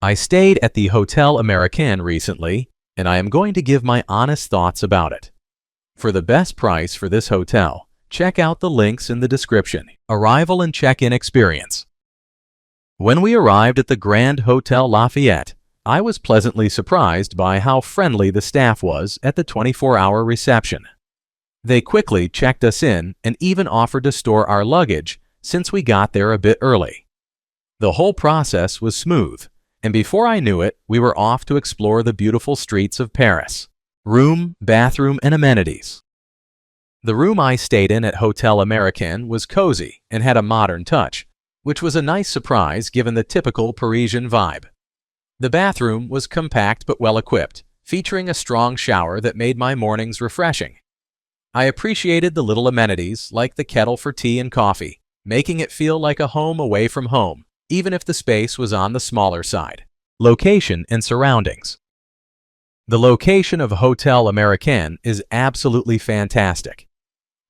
I stayed at the Hotel Americain recently, and I am going to give my honest thoughts about it. For the best price for this hotel, check out the links in the description. Arrival and check-in experience. When we arrived at the Grand Hotel Lafayette, I was pleasantly surprised by how friendly the staff was at the 24-hour reception. They quickly checked us in and even offered to store our luggage since we got there a bit early. The whole process was smooth, and before I knew it, we were off to explore the beautiful streets of Paris. Room, bathroom, and amenities. The room I stayed in at Hotel Americain was cozy and had a modern touch, which was a nice surprise given the typical Parisian vibe. The bathroom was compact but well-equipped, featuring a strong shower that made my mornings refreshing. I appreciated the little amenities like the kettle for tea and coffee, making it feel like a home away from home, even if the space was on the smaller side. Location and surroundings. The location of Hotel Americain is absolutely fantastic.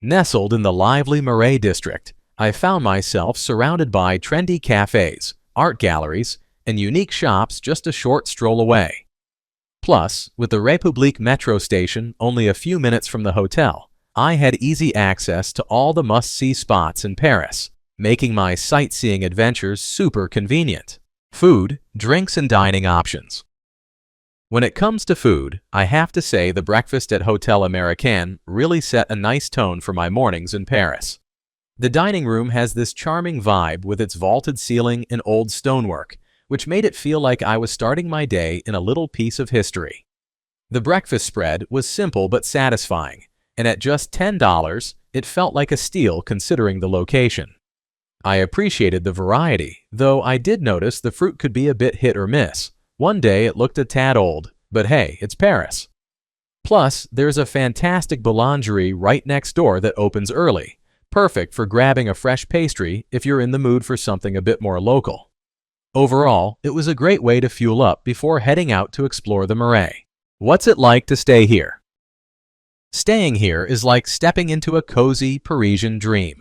Nestled in the lively Marais district, I found myself surrounded by trendy cafes, art galleries, and unique shops just a short stroll away. Plus, with the République metro station only a few minutes from the hotel, I had easy access to all the must-see spots in Paris, making my sightseeing adventures super convenient. Food, drinks, and dining options. When it comes to food, I have to say the breakfast at Hotel Americain really set a nice tone for my mornings in Paris. The dining room has this charming vibe with its vaulted ceiling and old stonework, which made it feel like I was starting my day in a little piece of history. The breakfast spread was simple but satisfying, and at just $10, it felt like a steal considering the location. I appreciated the variety, though I did notice the fruit could be a bit hit or miss. One day it looked a tad old, but hey, it's Paris. Plus, there's a fantastic boulangerie right next door that opens early, perfect for grabbing a fresh pastry if you're in the mood for something a bit more local. Overall, it was a great way to fuel up before heading out to explore the Marais. What's it like to stay here? Staying here is like stepping into a cozy Parisian dream.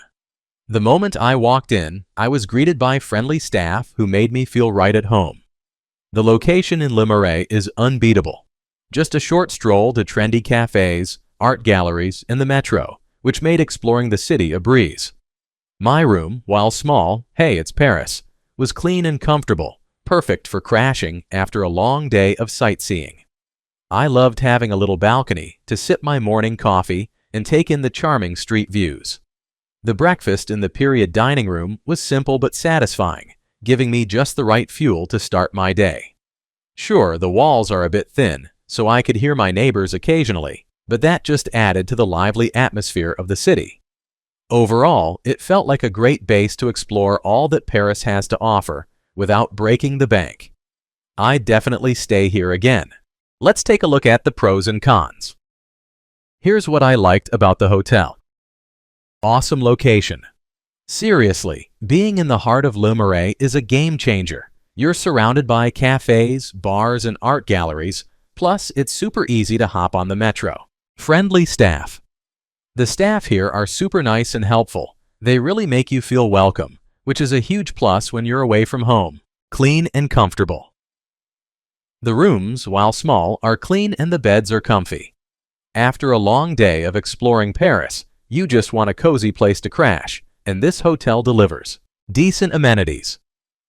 The moment I walked in, I was greeted by friendly staff who made me feel right at home. The location in Le Marais is unbeatable. Just a short stroll to trendy cafes, art galleries, and the metro, which made exploring the city a breeze. My room, while small, hey, it's Paris, was clean and comfortable, perfect for crashing after a long day of sightseeing. I loved having a little balcony to sip my morning coffee and take in the charming street views. The breakfast in the period dining room was simple but satisfying, giving me just the right fuel to start my day. Sure, the walls are a bit thin, so I could hear my neighbors occasionally, but that just added to the lively atmosphere of the city. Overall, it felt like a great base to explore all that Paris has to offer without breaking the bank. I'd definitely stay here again. Let's take a look at the pros and cons. Here's what I liked about the hotel. Awesome location. Seriously, being in the heart of Le Marais is a game changer. You're surrounded by cafes, bars, and art galleries, plus it's super easy to hop on the metro. Friendly staff. The staff here are super nice and helpful. They really make you feel welcome, which is a huge plus when you're away from home. Clean and comfortable. The rooms, while small, are clean and the beds are comfy. After a long day of exploring Paris, you just want a cozy place to crash, and this hotel delivers. Decent amenities.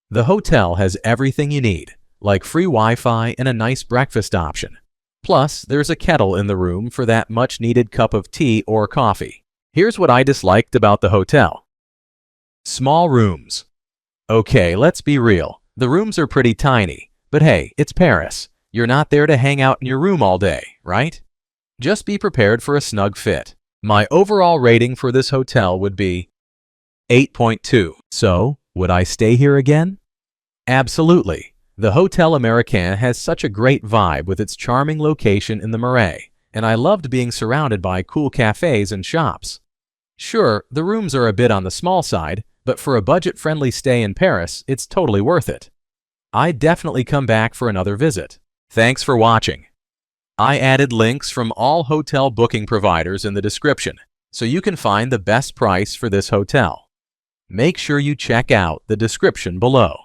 The hotel has everything you need, like free Wi-Fi and a nice breakfast option. Plus, there's a kettle in the room for that much-needed cup of tea or coffee. Here's what I disliked about the hotel. Small rooms. Okay, let's be real. The rooms are pretty tiny, but hey, it's Paris. You're not there to hang out in your room all day, right? Just be prepared for a snug fit. My overall rating for this hotel would be 8.2. So, would I stay here again? Absolutely. The Hotel Americain has such a great vibe with its charming location in the Marais, and I loved being surrounded by cool cafes and shops. Sure, the rooms are a bit on the small side, but for a budget-friendly stay in Paris, it's totally worth it. I'd definitely come back for another visit. Thanks for watching. I added links from all hotel booking providers in the description, so you can find the best price for this hotel. Make sure you check out the description below.